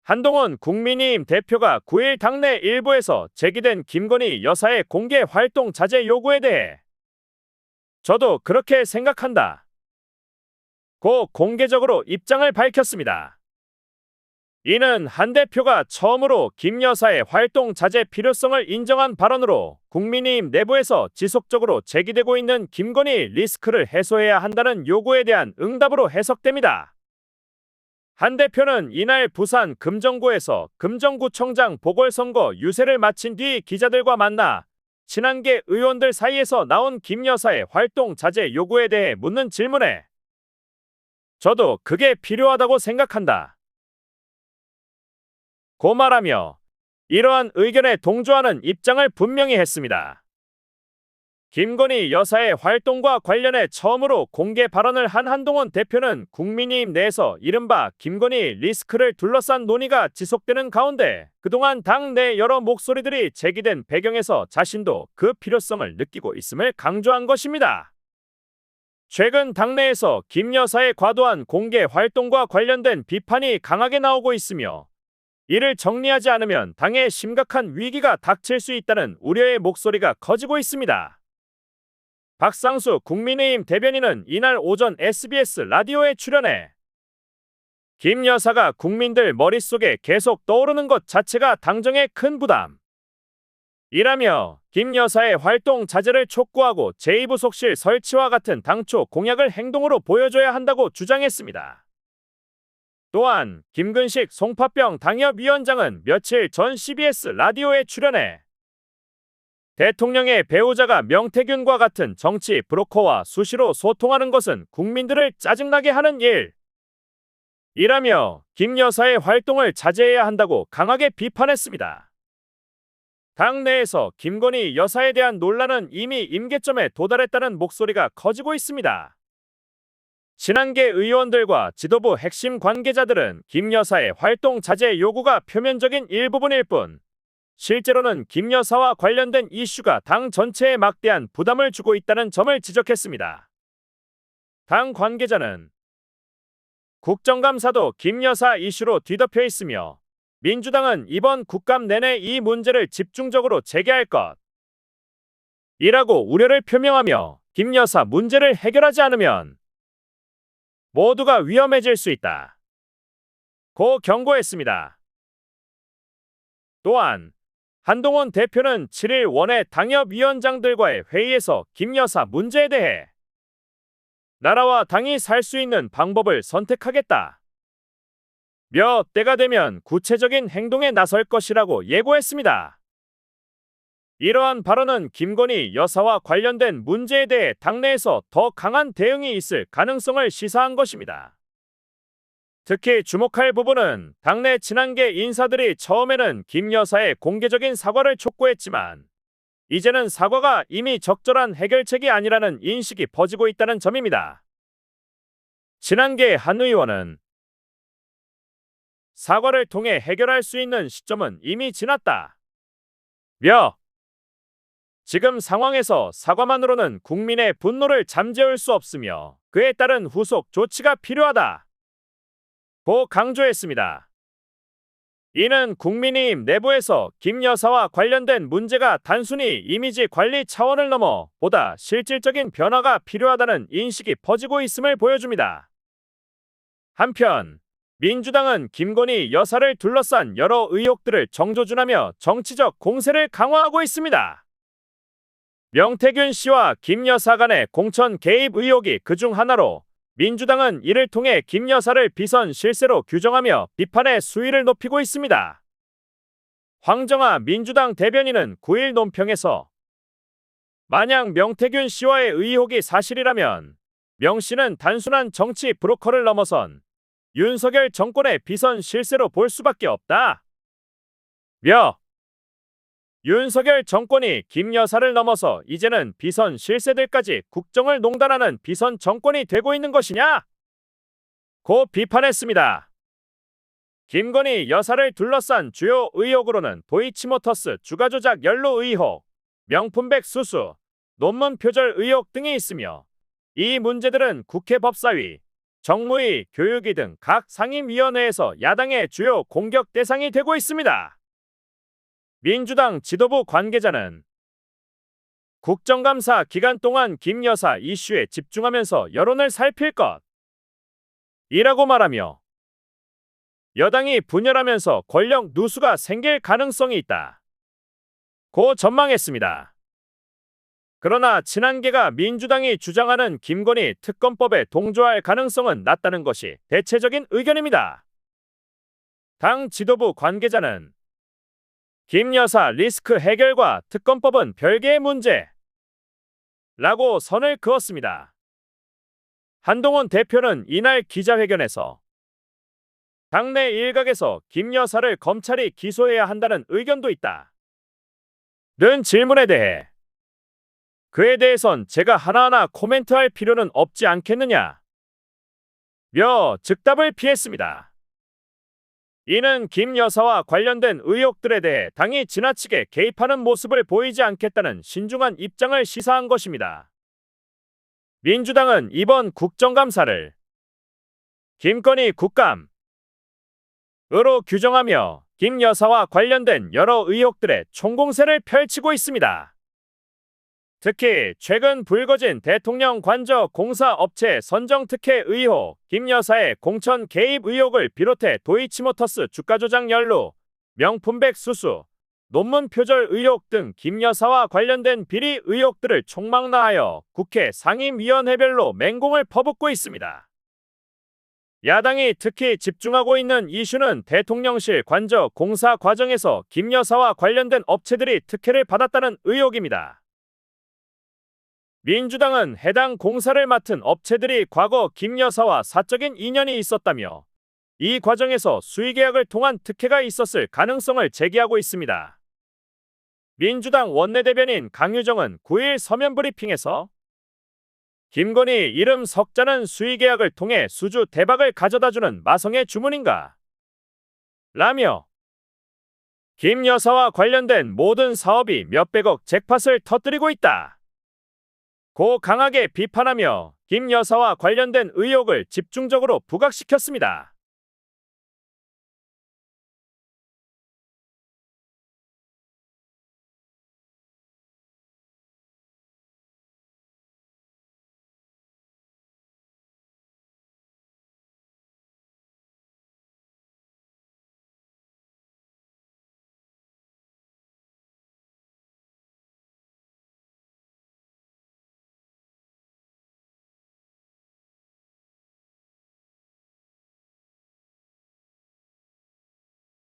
한동훈 국민의힘 대표가 9일 당내 일부에서 제기된 김건희 여사의 공개 활동 자제 요구에 대해 저도 그렇게 생각한다 고 공개적으로 입장을 밝혔습니다. 이는 한 대표가 처음으로 김 여사의 활동 자제 필요성을 인정한 발언으로 국민의힘 내부에서 지속적으로 제기되고 있는 김건희 리스크를 해소해야 한다는 요구에 대한 응답으로 해석됩니다. 한 대표는 이날 부산 금정구에서 금정구청장 보궐선거 유세를 마친 뒤 기자들과 만나 친한계 의원들 사이에서 나온 김 여사의 활동 자제 요구에 대해 묻는 질문에 저도 그게 필요하다고 생각한다 고 말하며 이러한 의견에 동조하는 입장을 분명히 했습니다. 김건희 여사의 활동과 관련해 처음으로 공개 발언을 한 한동훈 대표는 국민의힘 내에서 이른바 김건희 리스크를 둘러싼 논의가 지속되는 가운데 그동안 당내 여러 목소리들이 제기된 배경에서 자신도 그 필요성을 느끼고 있음을 강조한 것입니다. 최근 당내에서 김 여사의 과도한 공개 활동과 관련된 비판이 강하게 나오고 있으며 이를 정리하지 않으면 당에 심각한 위기가 닥칠 수 있다는 우려의 목소리가 커지고 있습니다. 박상수 국민의힘 대변인은 이날 오전 SBS 라디오에 출연해 김 여사가 국민들 머릿속에 계속 떠오르는 것 자체가 당정의 큰 부담이라며 김 여사의 활동 자제를 촉구하고 제2부속실 설치와 같은 당초 공약을 행동으로 보여줘야 한다고 주장했습니다. 또한 김근식 송파병 당협위원장은 며칠 전 CBS 라디오에 출연해 대통령의 배우자가 명태균과 같은 정치 브로커와 수시로 소통하는 것은 국민들을 짜증나게 하는 일이라며 김 여사의 활동을 자제해야 한다고 강하게 비판했습니다. 당내에서 김건희 여사에 대한 논란은 이미 임계점에 도달했다는 목소리가 커지고 있습니다. 친한계 의원들과 지도부 핵심 관계자들은 김 여사의 활동 자제 요구가 표면적인 일부분일 뿐 실제로는 김 여사와 관련된 이슈가 당 전체에 막대한 부담을 주고 있다는 점을 지적했습니다. 당 관계자는 국정감사도 김 여사 이슈로 뒤덮여 있으며 민주당은 이번 국감 내내 이 문제를 집중적으로 제기할 것이라고 우려를 표명하며 김 여사 문제를 해결하지 않으면 모두가 위험해질 수 있다 고 경고했습니다. 또한 한동훈 대표는 7일 원외 당협위원장들과의 회의에서 김 여사 문제에 대해 나라와 당이 살 수 있는 방법을 선택하겠다 몇 때가 되면 구체적인 행동에 나설 것이라고 예고했습니다. 이러한 발언은 김건희 여사와 관련된 문제에 대해 당내에서 더 강한 대응이 있을 가능성을 시사한 것입니다. 특히 주목할 부분은 당내 친한계 인사들이 처음에는 김 여사의 공개적인 사과를 촉구했지만 이제는 사과가 이미 적절한 해결책이 아니라는 인식이 퍼지고 있다는 점입니다. 친한계 한 의원은 사과를 통해 해결할 수 있는 시점은 이미 지났다 지금 상황에서 사과만으로는 국민의 분노를 잠재울 수 없으며 그에 따른 후속 조치가 필요하다 고 강조했습니다. 이는 국민의힘 내부에서 김 여사와 관련된 문제가 단순히 이미지 관리 차원을 넘어 보다 실질적인 변화가 필요하다는 인식이 퍼지고 있음을 보여줍니다. 한편 민주당은 김건희 여사를 둘러싼 여러 의혹들을 정조준하며 정치적 공세를 강화하고 있습니다. 명태균 씨와 김 여사 간의 공천 개입 의혹이 그중 하나로 민주당은 이를 통해 김 여사를 비선 실세로 규정하며 비판의 수위를 높이고 있습니다. 황정아 민주당 대변인은 9일 논평에서 만약 명태균 씨와의 의혹이 사실이라면 명 씨는 단순한 정치 브로커를 넘어선 윤석열 정권의 비선 실세로 볼 수밖에 없다 윤석열 정권이 김 여사를 넘어서 이제는 비선 실세들까지 국정을 농단하는 비선 정권이 되고 있는 것이냐? 고 비판했습니다. 김건희 여사를 둘러싼 주요 의혹으로는 도이치모터스 주가 조작 연루 의혹, 명품백 수수, 논문 표절 의혹 등이 있으며 이 문제들은 국회 법사위, 정무위, 교육위 등 각 상임위원회에서 야당의 주요 공격 대상이 되고 있습니다. 민주당 지도부 관계자는 국정감사 기간 동안 김 여사 이슈에 집중하면서 여론을 살필 것이라고 말하며 여당이 분열하면서 권력 누수가 생길 가능성이 있다고 전망했습니다. 그러나 친한계가 민주당이 주장하는 김건희 특검법에 동조할 가능성은 낮다는 것이 대체적인 의견입니다. 당 지도부 관계자는 김 여사 리스크 해결과 특검법은 별개의 문제라고 선을 그었습니다. 한동훈 대표는 이날 기자회견에서 당내 일각에서 김 여사를 검찰이 기소해야 한다는 의견도 있다는 질문에 대해 그에 대해선 제가 하나하나 코멘트할 필요는 없지 않겠느냐 며 즉답을 피했습니다. 이는 김 여사와 관련된 의혹들에 대해 당이 지나치게 개입하는 모습을 보이지 않겠다는 신중한 입장을 시사한 것입니다. 민주당은 이번 국정감사를 김건희 국감으로 규정하며 김 여사와 관련된 여러 의혹들의 총공세를 펼치고 있습니다. 특히 최근 불거진 대통령 관저 공사업체 선정 특혜 의혹, 김 여사의 공천 개입 의혹을 비롯해 도이치모터스 주가 조작 연루, 명품백 수수, 논문 표절 의혹 등 김 여사와 관련된 비리 의혹들을 총망라하여 국회 상임위원회별로 맹공을 퍼붓고 있습니다. 야당이 특히 집중하고 있는 이슈는 대통령실 관저 공사 과정에서 김 여사와 관련된 업체들이 특혜를 받았다는 의혹입니다. 민주당은 해당 공사를 맡은 업체들이 과거 김 여사와 사적인 인연이 있었다며 이 과정에서 수의계약을 통한 특혜가 있었을 가능성을 제기하고 있습니다. 민주당 원내대변인 강유정은 9일 서면 브리핑에서 김건희 이름 석자는 수의계약을 통해 수주 대박을 가져다주는 마성의 주문인가? 라며 김 여사와 관련된 모든 사업이 몇백억 잭팟을 터뜨리고 있다 고 강하게 비판하며 김 여사와 관련된 의혹을 집중적으로 부각시켰습니다.